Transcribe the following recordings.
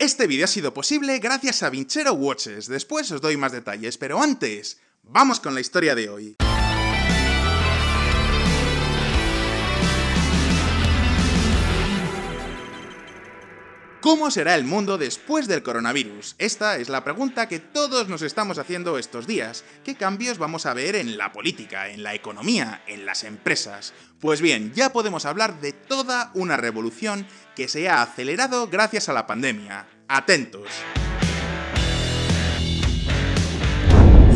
Este vídeo ha sido posible gracias a Vincero Watches, después os doy más detalles, pero antes, vamos con la historia de hoy. ¿Cómo será el mundo después del coronavirus? Esta es la pregunta que todos nos estamos haciendo estos días. ¿Qué cambios vamos a ver en la política, en la economía, en las empresas? Pues bien, ya podemos hablar de toda una revolución que se ha acelerado gracias a la pandemia. ¡Atentos!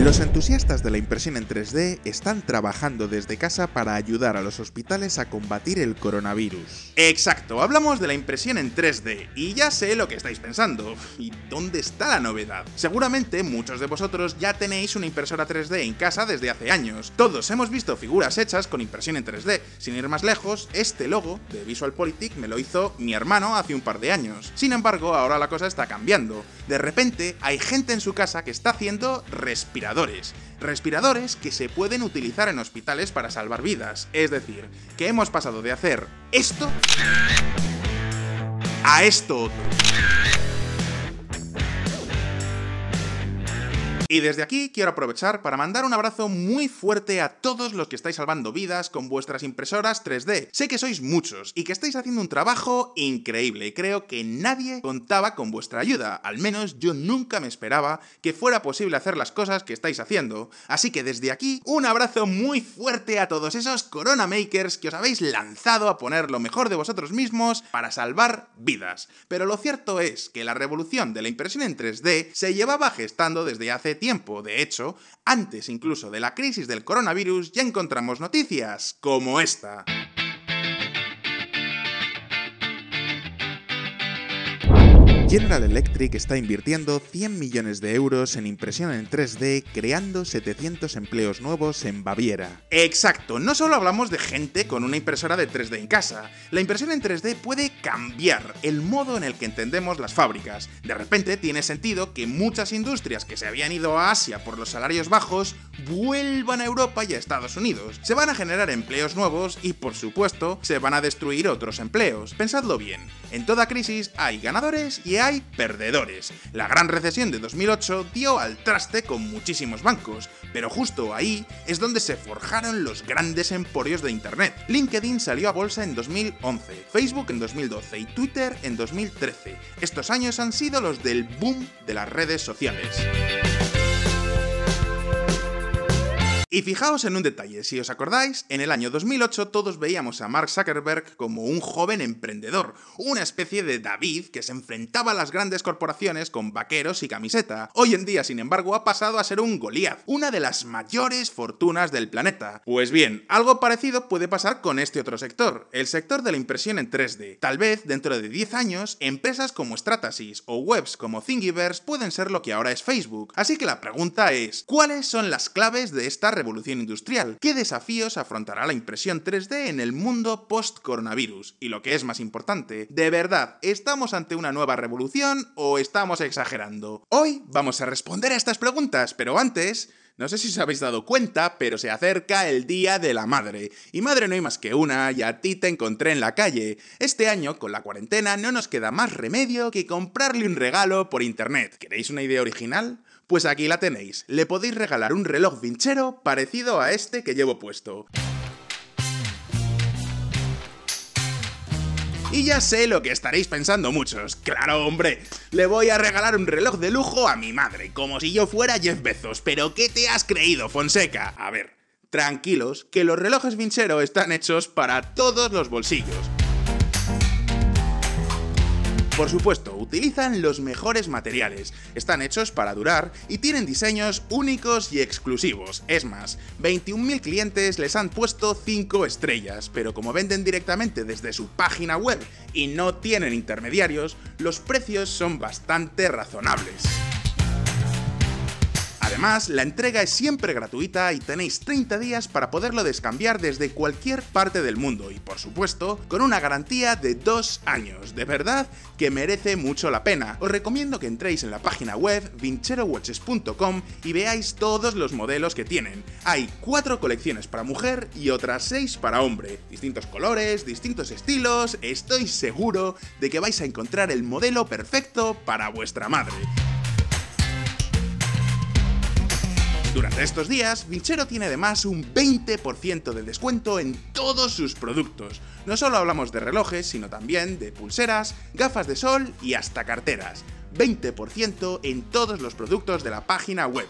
Los entusiastas de la impresión en 3D están trabajando desde casa para ayudar a los hospitales a combatir el coronavirus. Exacto, hablamos de la impresión en 3D, y ya sé lo que estáis pensando. ¿Y dónde está la novedad? Seguramente muchos de vosotros ya tenéis una impresora 3D en casa desde hace años. Todos hemos visto figuras hechas con impresión en 3D. Sin ir más lejos, este logo de VisualPolitik me lo hizo mi hermano hace un par de años. Sin embargo, ahora la cosa está cambiando. De repente, hay gente en su casa que está haciendo respiradores que se pueden utilizar en hospitales para salvar vidas. Es decir, que hemos pasado de hacer esto a esto otro. Y desde aquí quiero aprovechar para mandar un abrazo muy fuerte a todos los que estáis salvando vidas con vuestras impresoras 3D. Sé que sois muchos y que estáis haciendo un trabajo increíble. Creo que nadie contaba con vuestra ayuda. Al menos yo nunca me esperaba que fuera posible hacer las cosas que estáis haciendo. Así que desde aquí, un abrazo muy fuerte a todos esos Corona Makers que os habéis lanzado a poner lo mejor de vosotros mismos para salvar vidas. Pero lo cierto es que la revolución de la impresión en 3D se llevaba gestando desde hace tiempo. De hecho, antes incluso de la crisis del coronavirus ya encontramos noticias como esta. General Electric está invirtiendo 100 millones de euros en impresión en 3D, creando 700 empleos nuevos en Baviera. Exacto, no solo hablamos de gente con una impresora de 3D en casa. La impresión en 3D puede cambiar el modo en el que entendemos las fábricas. De repente tiene sentido que muchas industrias que se habían ido a Asia por los salarios bajos vuelvan a Europa y a Estados Unidos. Se van a generar empleos nuevos y, por supuesto, se van a destruir otros empleos. Pensadlo bien, en toda crisis hay ganadores y hay perdedores. La gran recesión de 2008 dio al traste con muchísimos bancos, pero justo ahí es donde se forjaron los grandes emporios de Internet. LinkedIn salió a bolsa en 2011, Facebook en 2012 y Twitter en 2013. Estos años han sido los del boom de las redes sociales. Y fijaos en un detalle, si os acordáis, en el año 2008 todos veíamos a Mark Zuckerberg como un joven emprendedor, una especie de David que se enfrentaba a las grandes corporaciones con vaqueros y camiseta. Hoy en día, sin embargo, ha pasado a ser un Goliath, una de las mayores fortunas del planeta. Pues bien, algo parecido puede pasar con este otro sector, el sector de la impresión en 3D. Tal vez, dentro de 10 años, empresas como Stratasys o webs como Thingiverse pueden ser lo que ahora es Facebook. Así que la pregunta es, ¿cuáles son las claves de esta revolución industrial? ¿Qué desafíos afrontará la impresión 3D en el mundo post-coronavirus? Y lo que es más importante, ¿de verdad estamos ante una nueva revolución o estamos exagerando? Hoy vamos a responder a estas preguntas, pero antes, no sé si os habéis dado cuenta, pero se acerca el Día de la Madre. Y madre no hay más que una, y a ti te encontré en la calle. Este año, con la cuarentena, no nos queda más remedio que comprarle un regalo por internet. ¿Queréis una idea original? Pues aquí la tenéis, le podéis regalar un reloj Vincero parecido a este que llevo puesto. Y ya sé lo que estaréis pensando muchos. ¡Claro, hombre! Le voy a regalar un reloj de lujo a mi madre, como si yo fuera Jeff Bezos. ¿Pero qué te has creído, Fonseca? A ver, tranquilos, que los relojes Vincero están hechos para todos los bolsillos. Por supuesto, utilizan los mejores materiales, están hechos para durar y tienen diseños únicos y exclusivos. Es más, 21.000 clientes les han puesto 5 estrellas, pero como venden directamente desde su página web y no tienen intermediarios, los precios son bastante razonables. Además, la entrega es siempre gratuita y tenéis 30 días para poderlo descambiar desde cualquier parte del mundo y, por supuesto, con una garantía de 2 años. De verdad que merece mucho la pena. Os recomiendo que entréis en la página web vincherowatches.com y veáis todos los modelos que tienen. Hay 4 colecciones para mujer y otras 6 para hombre. Distintos colores, distintos estilos. Estoy seguro de que vais a encontrar el modelo perfecto para vuestra madre. Durante estos días, Vinchero tiene además un 20% de descuento en todos sus productos. No solo hablamos de relojes, sino también de pulseras, gafas de sol y hasta carteras. 20% en todos los productos de la página web.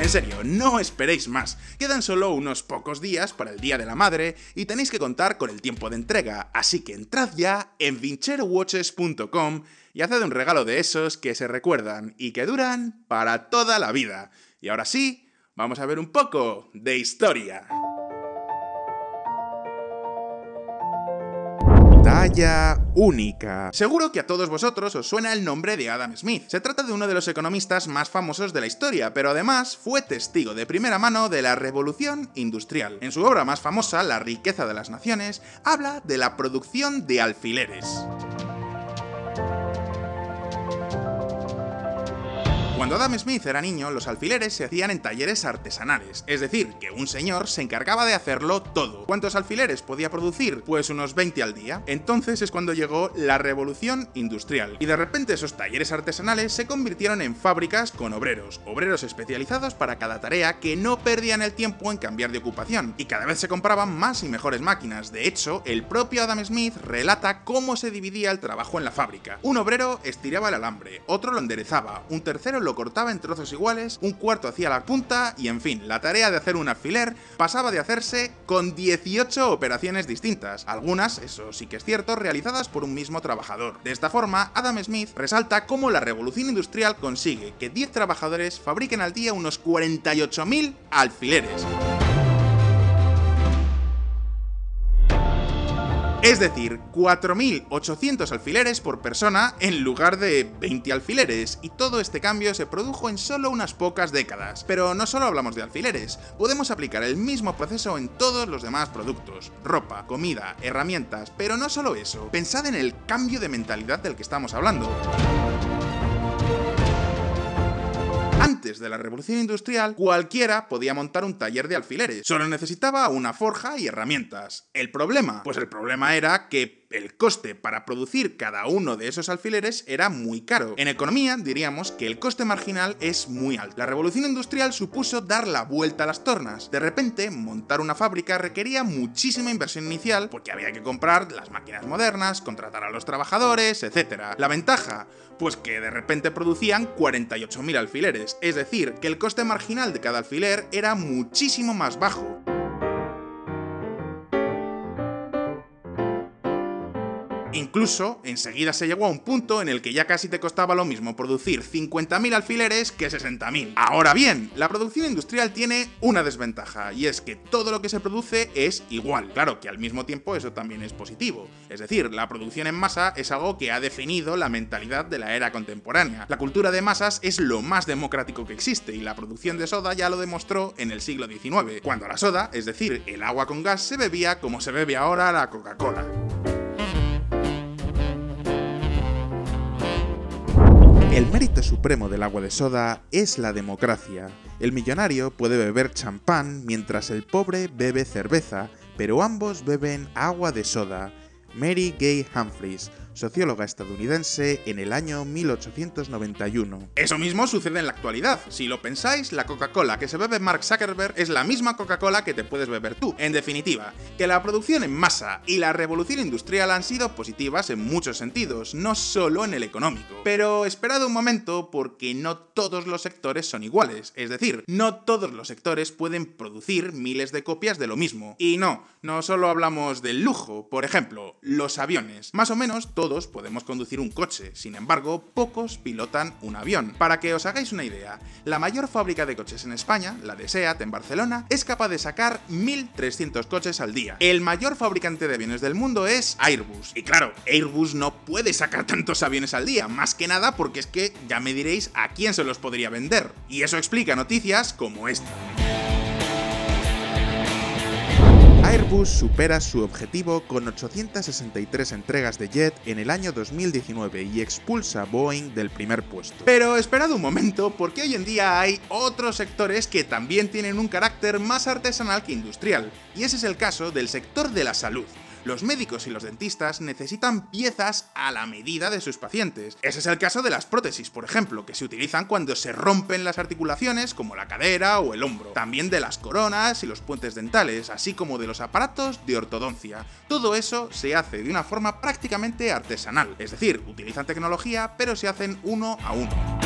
En serio, no esperéis más. Quedan solo unos pocos días para el Día de la Madre y tenéis que contar con el tiempo de entrega, así que entrad ya en vincherowatches.com y haced un regalo de esos que se recuerdan y que duran para toda la vida. Y ahora sí, vamos a ver un poco de historia. Talla única. Seguro que a todos vosotros os suena el nombre de Adam Smith. Se trata de uno de los economistas más famosos de la historia, pero además fue testigo de primera mano de la Revolución Industrial. En su obra más famosa, La riqueza de las naciones, habla de la producción de alfileres. Cuando Adam Smith era niño, los alfileres se hacían en talleres artesanales, es decir, que un señor se encargaba de hacerlo todo. ¿Cuántos alfileres podía producir? Pues unos 20 al día. Entonces es cuando llegó la Revolución Industrial, y de repente esos talleres artesanales se convirtieron en fábricas con obreros especializados para cada tarea que no perdían el tiempo en cambiar de ocupación, y cada vez se compraban más y mejores máquinas. De hecho, el propio Adam Smith relata cómo se dividía el trabajo en la fábrica. Un obrero estiraba el alambre, otro lo enderezaba, un tercero lo cortaba en trozos iguales, un cuarto hacía la punta y, en fin, la tarea de hacer un alfiler pasaba de hacerse con 18 operaciones distintas, algunas, eso sí que es cierto, realizadas por un mismo trabajador. De esta forma, Adam Smith resalta cómo la revolución industrial consigue que 10 trabajadores fabriquen al día unos 48.000 alfileres. Es decir, 4.800 alfileres por persona en lugar de 20 alfileres, y todo este cambio se produjo en solo unas pocas décadas. Pero no solo hablamos de alfileres, podemos aplicar el mismo proceso en todos los demás productos: ropa, comida, herramientas, pero no solo eso, pensad en el cambio de mentalidad del que estamos hablando. Antes de la Revolución Industrial, cualquiera podía montar un taller de alfileres. Solo necesitaba una forja y herramientas. ¿El problema? Pues el problema era que el coste para producir cada uno de esos alfileres era muy caro. En economía diríamos que el coste marginal es muy alto. La Revolución Industrial supuso dar la vuelta a las tornas. De repente, montar una fábrica requería muchísima inversión inicial porque había que comprar las máquinas modernas, contratar a los trabajadores, etc. ¿La ventaja? Pues que de repente producían 48.000 alfileres, es decir, que el coste marginal de cada alfiler era muchísimo más bajo. Incluso, enseguida se llegó a un punto en el que ya casi te costaba lo mismo producir 50.000 alfileres que 60.000. Ahora bien, la producción industrial tiene una desventaja, y es que todo lo que se produce es igual. Claro que al mismo tiempo eso también es positivo. Es decir, la producción en masa es algo que ha definido la mentalidad de la era contemporánea. La cultura de masas es lo más democrático que existe, y la producción de soda ya lo demostró en el siglo XIX, cuando la soda, es decir, el agua con gas, se bebía como se bebe ahora la Coca-Cola. El mérito supremo del agua de soda es la democracia. El millonario puede beber champán mientras el pobre bebe cerveza, pero ambos beben agua de soda. Mary Gay Humphries, socióloga estadounidense, en el año 1891. Eso mismo sucede en la actualidad. Si lo pensáis, la Coca-Cola que se bebe Mark Zuckerberg es la misma Coca-Cola que te puedes beber tú. En definitiva, que la producción en masa y la revolución industrial han sido positivas en muchos sentidos, no solo en el económico. Pero esperad un momento, porque no todos los sectores son iguales. Es decir, no todos los sectores pueden producir miles de copias de lo mismo. Y no solo hablamos del lujo. Por ejemplo, los aviones. Más o menos todos podemos conducir un coche, sin embargo, pocos pilotan un avión. Para que os hagáis una idea, la mayor fábrica de coches en España, la de SEAT en Barcelona, es capaz de sacar 1.300 coches al día. El mayor fabricante de aviones del mundo es Airbus. Y claro, Airbus no puede sacar tantos aviones al día, más que nada porque es que ya me diréis a quién se los podría vender. Y eso explica noticias como esta. Airbus supera su objetivo con 863 entregas de Jet en el año 2019 y expulsa a Boeing del primer puesto. Pero esperad un momento, porque hoy en día hay otros sectores que también tienen un carácter más artesanal que industrial, y ese es el caso del sector de la salud. Los médicos y los dentistas necesitan piezas a la medida de sus pacientes. Ese es el caso de las prótesis, por ejemplo, que se utilizan cuando se rompen las articulaciones, como la cadera o el hombro. También de las coronas y los puentes dentales, así como de los aparatos de ortodoncia. Todo eso se hace de una forma prácticamente artesanal, es decir, utilizan tecnología, pero se hacen uno a uno.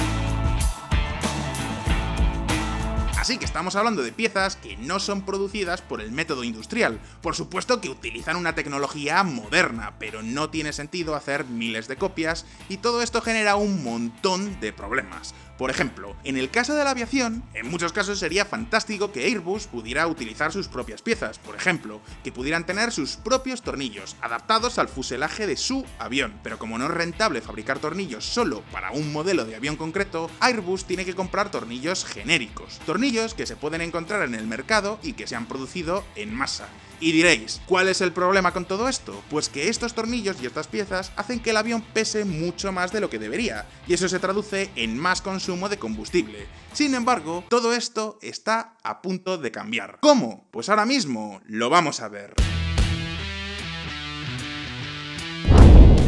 Así que estamos hablando de piezas que no son producidas por el método industrial. Por supuesto que utilizan una tecnología moderna, pero no tiene sentido hacer miles de copias y todo esto genera un montón de problemas. Por ejemplo, en el caso de la aviación, en muchos casos sería fantástico que Airbus pudiera utilizar sus propias piezas, por ejemplo, que pudieran tener sus propios tornillos, adaptados al fuselaje de su avión. Pero como no es rentable fabricar tornillos solo para un modelo de avión concreto, Airbus tiene que comprar tornillos genéricos, tornillos que se pueden encontrar en el mercado y que se han producido en masa. Y diréis, ¿cuál es el problema con todo esto? Pues que estos tornillos y estas piezas hacen que el avión pese mucho más de lo que debería, y eso se traduce en más consumo de combustible. Sin embargo, todo esto está a punto de cambiar. ¿Cómo? Pues ahora mismo lo vamos a ver.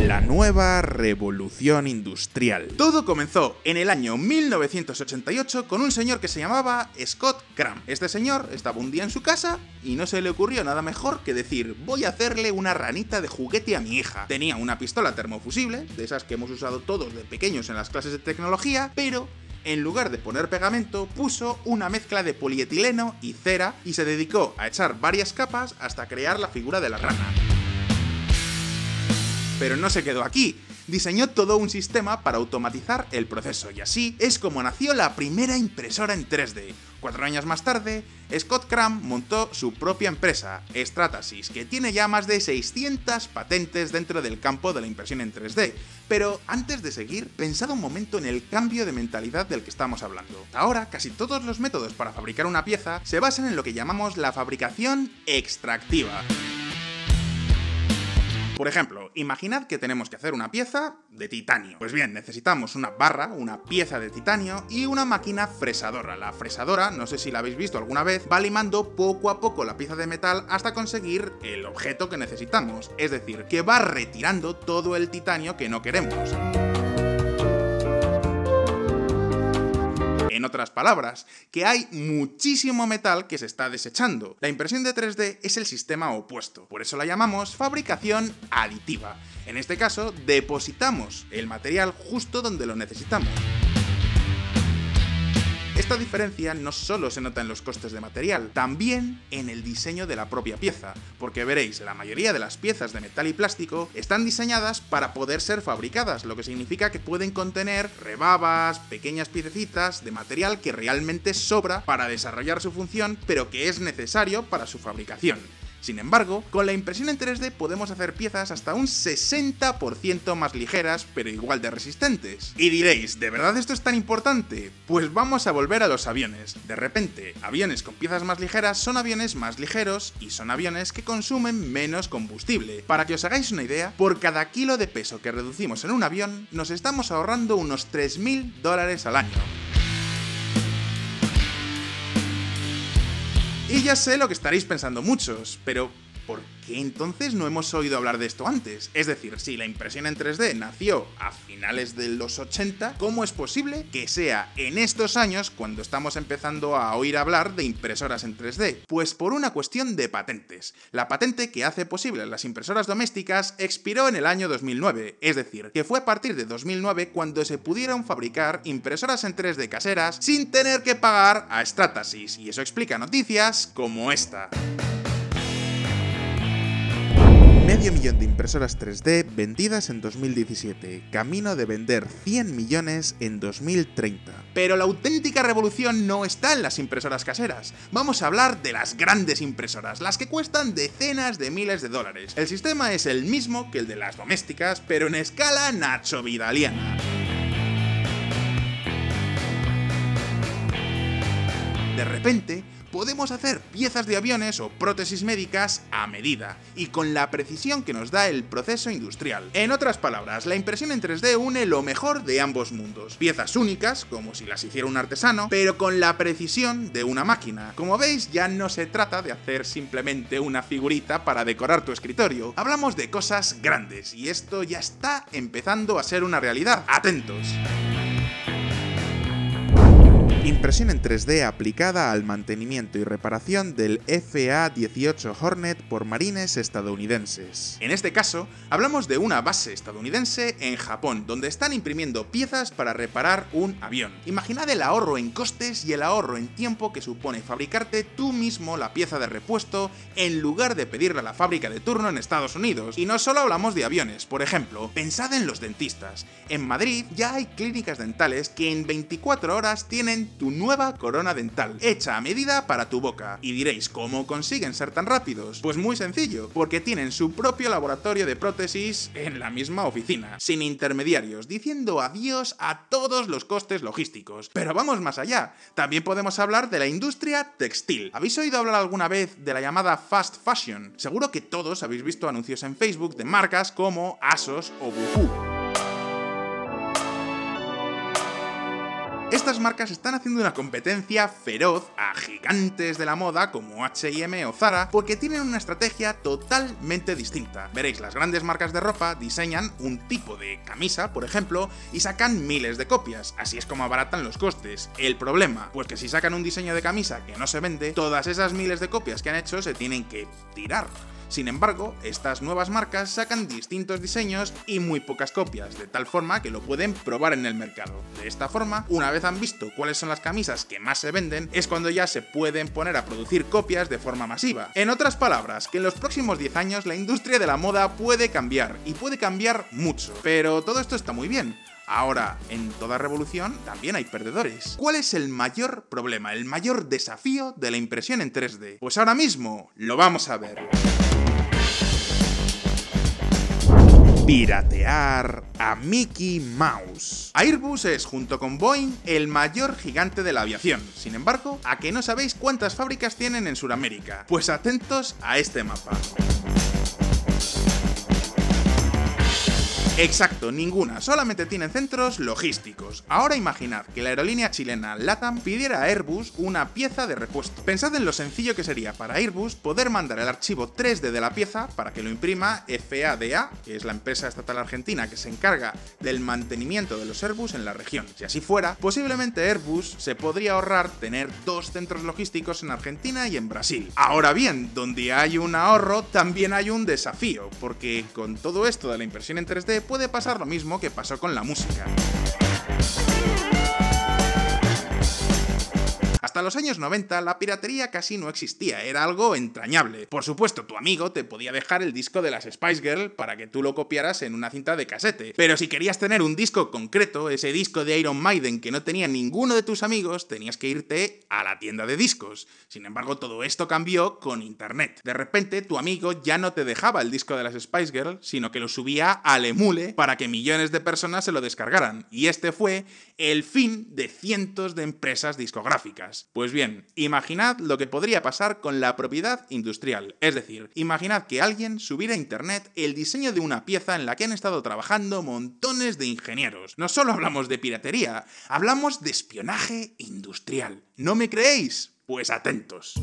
La nueva revolución industrial. Todo comenzó en el año 1988 con un señor que se llamaba Scott Cram. Este señor estaba un día en su casa y no se le ocurrió nada mejor que decir: voy a hacerle una ranita de juguete a mi hija. Tenía una pistola termofusible, de esas que hemos usado todos de pequeños en las clases de tecnología, pero en lugar de poner pegamento, puso una mezcla de polietileno y cera y se dedicó a echar varias capas hasta crear la figura de la rana. Pero no se quedó aquí, diseñó todo un sistema para automatizar el proceso y así es como nació la primera impresora en 3D. 4 años más tarde, Scott Cram montó su propia empresa, Stratasys, que tiene ya más de 600 patentes dentro del campo de la impresión en 3D. Pero antes de seguir, pensad un momento en el cambio de mentalidad del que estamos hablando. Ahora, casi todos los métodos para fabricar una pieza se basan en lo que llamamos la fabricación extractiva. Por ejemplo, imaginad que tenemos que hacer una pieza de titanio. Pues bien, necesitamos una barra, una pieza de titanio y una máquina fresadora. La fresadora, no sé si la habéis visto alguna vez, va limando poco a poco la pieza de metal hasta conseguir el objeto que necesitamos. Es decir, que va retirando todo el titanio que no queremos. En otras palabras, que hay muchísimo metal que se está desechando. La impresión de 3D es el sistema opuesto, por eso la llamamos fabricación aditiva. En este caso, depositamos el material justo donde lo necesitamos. Esta diferencia no solo se nota en los costes de material, también en el diseño de la propia pieza, porque veréis, la mayoría de las piezas de metal y plástico están diseñadas para poder ser fabricadas, lo que significa que pueden contener rebabas, pequeñas piececitas de material que realmente sobra para desarrollar su función, pero que es necesario para su fabricación. Sin embargo, con la impresión en 3D podemos hacer piezas hasta un 60% más ligeras, pero igual de resistentes. Y diréis, ¿de verdad esto es tan importante? Pues vamos a volver a los aviones. De repente, aviones con piezas más ligeras son aviones más ligeros y son aviones que consumen menos combustible. Para que os hagáis una idea, por cada kilo de peso que reducimos en un avión, nos estamos ahorrando unos $3.000 al año. Y ya sé lo que estaréis pensando muchos, pero ¿por qué entonces no hemos oído hablar de esto antes? Es decir, si la impresión en 3D nació a finales de los 80, ¿cómo es posible que sea en estos años cuando estamos empezando a oír hablar de impresoras en 3D? Pues por una cuestión de patentes. La patente que hace posible las impresoras domésticas expiró en el año 2009, es decir, que fue a partir de 2009 cuando se pudieron fabricar impresoras en 3D caseras sin tener que pagar a Stratasys, y eso explica noticias como esta. Medio millón de impresoras 3D vendidas en 2017, camino de vender 100 millones en 2030. Pero la auténtica revolución no está en las impresoras caseras. Vamos a hablar de las grandes impresoras, las que cuestan decenas de miles de dólares. El sistema es el mismo que el de las domésticas, pero en escala nacho-vidaliana. De repente, podemos hacer piezas de aviones o prótesis médicas a medida, y con la precisión que nos da el proceso industrial. En otras palabras, la impresión en 3D une lo mejor de ambos mundos. Piezas únicas, como si las hiciera un artesano, pero con la precisión de una máquina. Como veis, ya no se trata de hacer simplemente una figurita para decorar tu escritorio. Hablamos de cosas grandes, y esto ya está empezando a ser una realidad. ¡Atentos! Impresión en 3D aplicada al mantenimiento y reparación del FA-18 Hornet por marines estadounidenses. En este caso, hablamos de una base estadounidense en Japón, donde están imprimiendo piezas para reparar un avión. Imaginad el ahorro en costes y el ahorro en tiempo que supone fabricarte tú mismo la pieza de repuesto en lugar de pedirle a la fábrica de turno en Estados Unidos. Y no solo hablamos de aviones, por ejemplo, pensad en los dentistas. En Madrid ya hay clínicas dentales que en 24 horas tienen tu nueva corona dental, hecha a medida para tu boca. Y diréis, ¿cómo consiguen ser tan rápidos? Pues muy sencillo, porque tienen su propio laboratorio de prótesis en la misma oficina, sin intermediarios, diciendo adiós a todos los costes logísticos. Pero vamos más allá, también podemos hablar de la industria textil. ¿Habéis oído hablar alguna vez de la llamada fast fashion? Seguro que todos habéis visto anuncios en Facebook de marcas como ASOS o Boohoo. Estas marcas están haciendo una competencia feroz a gigantes de la moda como H&M o Zara porque tienen una estrategia totalmente distinta. Veréis, las grandes marcas de ropa diseñan un tipo de camisa, por ejemplo, y sacan miles de copias. Así es como abaratan los costes. El problema, pues que si sacan un diseño de camisa que no se vende, todas esas miles de copias que han hecho se tienen que tirar. Sin embargo, estas nuevas marcas sacan distintos diseños y muy pocas copias, de tal forma que lo pueden probar en el mercado. De esta forma, una vez han visto cuáles son las camisas que más se venden, es cuando ya se pueden poner a producir copias de forma masiva. En otras palabras, que en los próximos 10 años la industria de la moda puede cambiar, y puede cambiar mucho. Pero todo esto está muy bien. Ahora, en toda revolución también hay perdedores. ¿Cuál es el mayor problema, el mayor desafío de la impresión en 3D? Pues ahora mismo lo vamos a ver. Piratear a Mickey Mouse. Airbus es, junto con Boeing, el mayor gigante de la aviación. Sin embargo, ¿a que no sabéis cuántas fábricas tienen en Sudamérica? Pues atentos a este mapa. Exacto, ninguna, solamente tienen centros logísticos. Ahora imaginad que la aerolínea chilena LATAM pidiera a Airbus una pieza de repuesto. Pensad en lo sencillo que sería para Airbus poder mandar el archivo 3D de la pieza para que lo imprima FADA, que es la empresa estatal argentina que se encarga del mantenimiento de los Airbus en la región. Si así fuera, posiblemente Airbus se podría ahorrar tener 2 centros logísticos en Argentina y en Brasil. Ahora bien, donde hay un ahorro, también hay un desafío, porque con todo esto de la impresión en 3D puede pasar lo mismo que pasó con la música. Hasta los años 90 la piratería casi no existía, era algo entrañable. Por supuesto, tu amigo te podía dejar el disco de las Spice Girls para que tú lo copiaras en una cinta de casete. Pero si querías tener un disco concreto, ese disco de Iron Maiden que no tenía ninguno de tus amigos, tenías que irte a la tienda de discos. Sin embargo, todo esto cambió con internet. De repente, tu amigo ya no te dejaba el disco de las Spice Girls, sino que lo subía al emule para que millones de personas se lo descargaran. Y este fue el fin de cientos de empresas discográficas. Pues bien, imaginad lo que podría pasar con la propiedad industrial. Es decir, imaginad que alguien subiera a internet el diseño de una pieza en la que han estado trabajando montones de ingenieros. No solo hablamos de piratería, hablamos de espionaje industrial. ¿No me creéis? Pues atentos.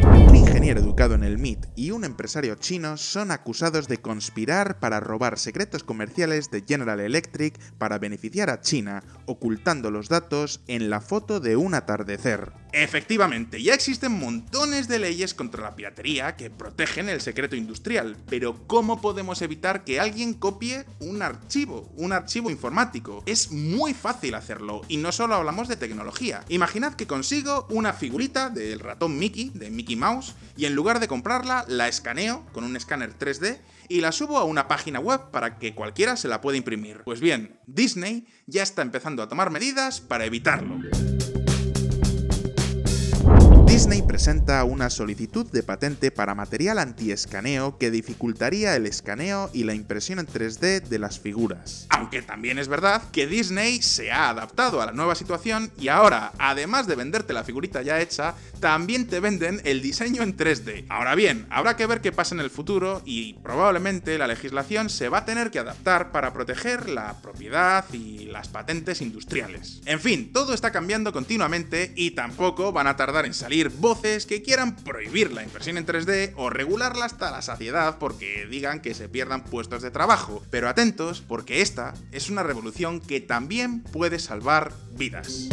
Un ingeniero educado en el MIT y un empresario chino son acusados de conspirar para robar secretos comerciales de General Electric para beneficiar a China, ocultando los datos en la foto de un atardecer. Efectivamente, ya existen montones de leyes contra la piratería que protegen el secreto industrial, pero ¿cómo podemos evitar que alguien copie un archivo informático? Es muy fácil hacerlo, y no solo hablamos de tecnología. Imaginad que consigo una figurita del ratón Mickey, de Mickey Mouse, y en lugar de comprarla, la escaneo con un escáner 3D y la subo a una página web para que cualquiera se la pueda imprimir. Pues bien, Disney ya está empezando a tomar medidas para evitarlo. Disney presenta una solicitud de patente para material anti-escaneo que dificultaría el escaneo y la impresión en 3D de las figuras. Aunque también es verdad que Disney se ha adaptado a la nueva situación y ahora, además de venderte la figurita ya hecha, también te venden el diseño en 3D. Ahora bien, habrá que ver qué pasa en el futuro y probablemente la legislación se va a tener que adaptar para proteger la propiedad y las patentes industriales. En fin, todo está cambiando continuamente y tampoco van a tardar en salir voces que quieran prohibir la impresión en 3D o regularla hasta la saciedad porque digan que se pierdan puestos de trabajo. Pero atentos, porque esta es una revolución que también puede salvar vidas.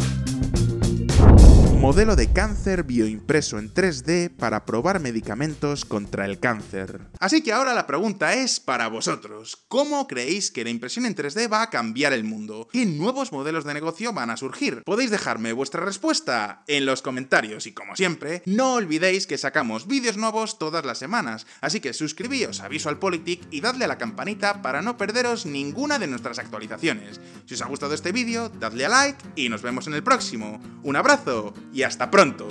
Modelo de cáncer bioimpreso en 3D para probar medicamentos contra el cáncer. Así que ahora la pregunta es para vosotros. ¿Cómo creéis que la impresión en 3D va a cambiar el mundo? ¿Qué nuevos modelos de negocio van a surgir? Podéis dejarme vuestra respuesta en los comentarios y, como siempre, no olvidéis que sacamos vídeos nuevos todas las semanas, así que suscribíos a VisualPolitik y dadle a la campanita para no perderos ninguna de nuestras actualizaciones. Si os ha gustado este vídeo, dadle a like y nos vemos en el próximo. ¡Un abrazo! Y hasta pronto.